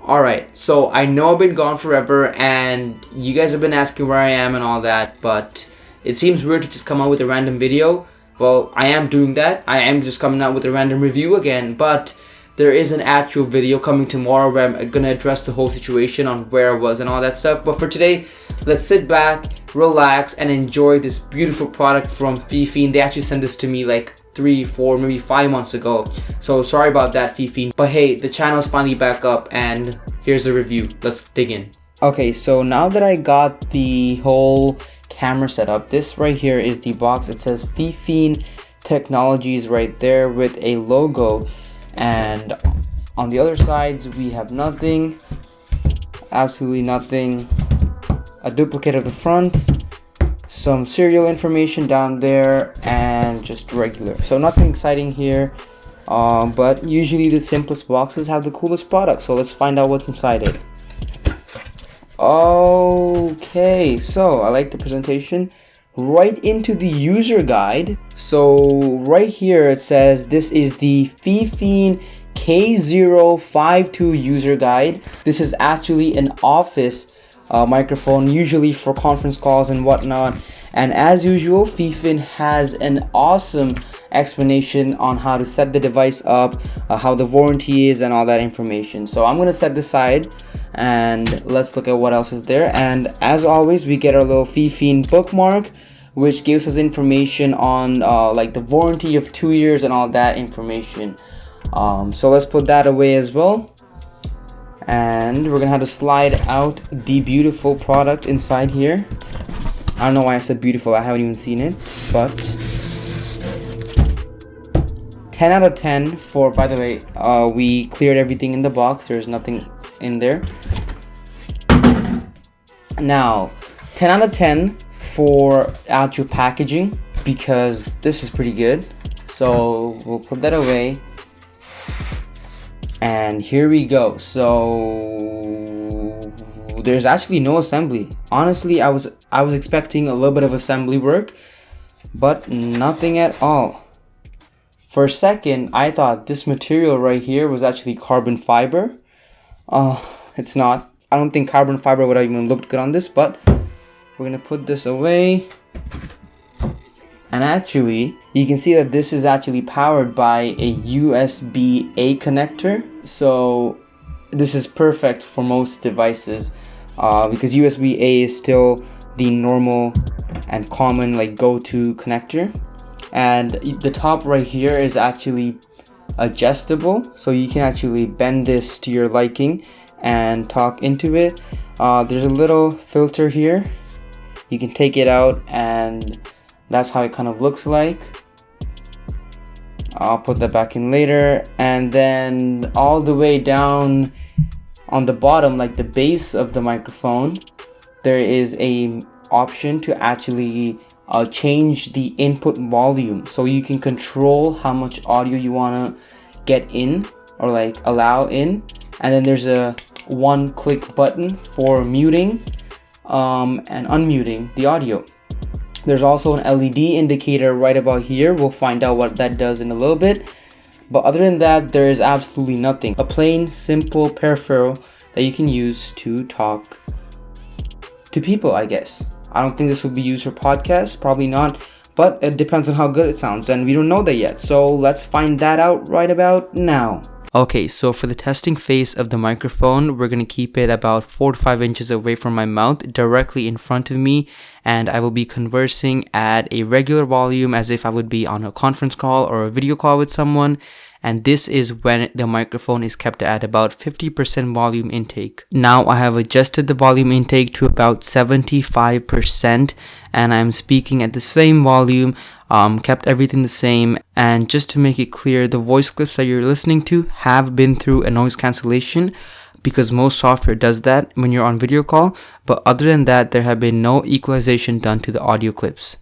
Alright, so I know I've been gone forever and you guys have been asking where I am and all that, but it seems weird to just come out with a random video. Well, I am doing that. I am just coming out with a random review again, but there is an actual video coming tomorrow where I'm going to address the whole situation on where I was and all that stuff. But for today, let's sit back, relax, and enjoy this beautiful product from Fifine. They actually sent this to me like 3, 4, maybe 5 months ago. So sorry about that, Fifine. But hey, the channel's finally back up and here's the review. Let's dig in. Okay, so now that I got the whole camera set up, this right here is the box. It says Fifine Technologies right there with a logo. And on the other sides, we have nothing. Absolutely nothing. A duplicate of the front. Some serial information down there and just regular. So nothing exciting here, but usually the simplest boxes have the coolest products. So let's find out what's inside it. Okay, so I like the presentation. Right into the user guide. So right here it says this is the Fifine K052 user guide. This is actually an office microphone, usually for conference calls and whatnot. And as usual, Fifine has an awesome explanation on how to set the device up, how the warranty is, and all that information. So I'm gonna set this aside and let's look at what else is there. And as always, we get our little Fifine bookmark, which gives us information on like the warranty of 2 years and all that information. So let's put that away as well. And we're gonna have to slide out the beautiful product inside here. I don't know why I said beautiful, I haven't even seen it, but 10 out of 10 for, by the way, we cleared everything in the box. There's nothing in there. Now, 10 out of 10 for actual packaging, because this is pretty good. So we'll put that away. And here we go. So there's actually no assembly. Honestly, I was expecting a little bit of assembly work, but nothing at all. For a second, I thought this material right here was actually carbon fiber. It's not. I don't think carbon fiber would have even looked good on this, but we're gonna put this away. And actually, you can see that this is actually powered by a USB-A connector. So this is perfect for most devices because USB-A is still the normal and common like go-to connector. And the top right here is actually adjustable, so you can actually bend this to your liking and talk into it. There's a little filter here. You can take it out and that's how it kind of looks like. I'll put that back in later. And then all the way down on the bottom, like the base of the microphone, there is a option to actually change the input volume. So you can control how much audio you want to get in or like allow in. And then there's a one-click button for muting and unmuting the audio. There's also an LED indicator right about here. We'll find out what that does in a little bit. But other than that, there is absolutely nothing. A plain, simple peripheral that you can use to talk to people, I guess. I don't think this would be used for podcasts, probably not. But it depends on how good it sounds, and we don't know that yet. So let's find that out right about now. Okay, so for the testing phase of the microphone, we're going to keep it about 4 to 5 inches away from my mouth, directly in front of me, and I will be conversing at a regular volume as if I would be on a conference call or a video call with someone. And this is when the microphone is kept at about 50% volume intake. Now I have adjusted the volume intake to about 75%, and I'm speaking at the same volume, kept everything the same. And just to make it clear, the voice clips that you're listening to have been through a noise cancellation, because most software does that when you're on video call. But other than that, there have been no equalization done to the audio clips.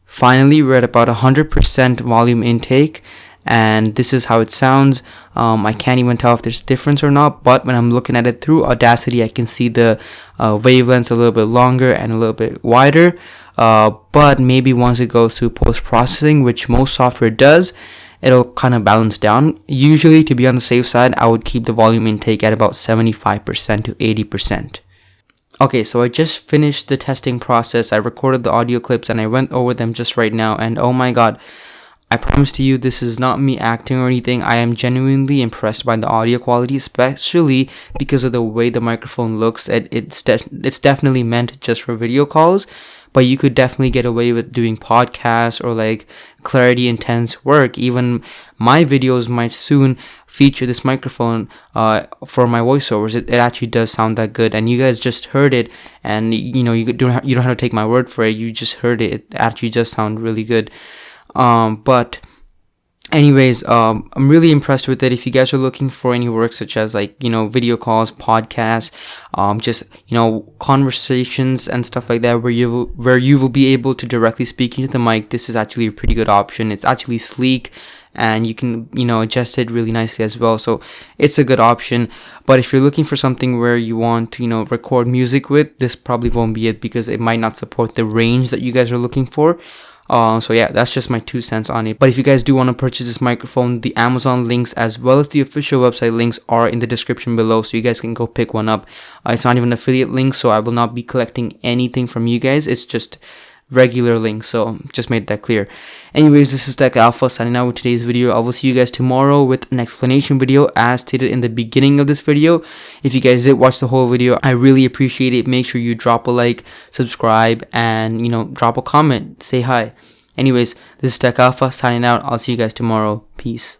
Finally, we're at about 100% volume intake. And this is how it sounds. I can't even tell if there's a difference or not, but when I'm looking at it through Audacity, I can see the wavelengths a little bit longer and a little bit wider. But maybe once it goes through post-processing, which most software does, it'll kind of balance down. Usually, to be on the safe side, I would keep the volume intake at about 75% to 80%. Okay, so I just finished the testing process. I recorded the audio clips and I went over them just right now, and oh my god, I promise to you, this is not me acting or anything. I am genuinely impressed by the audio quality, especially because of the way the microphone looks. It's definitely meant just for video calls, but you could definitely get away with doing podcasts or like clarity intense work. Even my videos might soon feature this microphone for my voiceovers. It actually does sound that good, and you guys just heard it, and you don't have to take my word for it. You just heard it. It actually does sound really good. But anyways, I'm really impressed with it. If you guys are looking for any work such as video calls, podcasts, just conversations and stuff like that, where you will be able to directly speak into the mic, this is actually a pretty good option. It's actually sleek, and you can adjust it really nicely as well, so it's a good option. But if you're looking for something where you want to record music with, this probably won't be it, because it might not support the range that you guys are looking for. So yeah, that's just my 2 cents on it. But if you guys do want to purchase this microphone, the Amazon links as well as the official website links are in the description below, so you guys can go pick one up. It's not even an affiliate link, so I will not be collecting anything from you guys. It's just regular links, so just made that clear. Anyways, this is Tech Alpha signing out with today's video. I will see you guys tomorrow with an explanation video as stated in the beginning of this video. If you guys did watch the whole video, I really appreciate it. Make sure you drop a like, subscribe, and drop a comment, say hi. Anyways, this is Tech Alpha signing out. I'll see you guys tomorrow. Peace.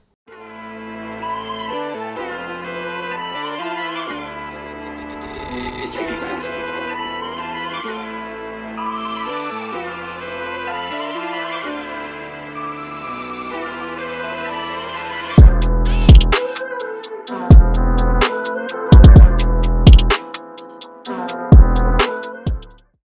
It's JD Sounds.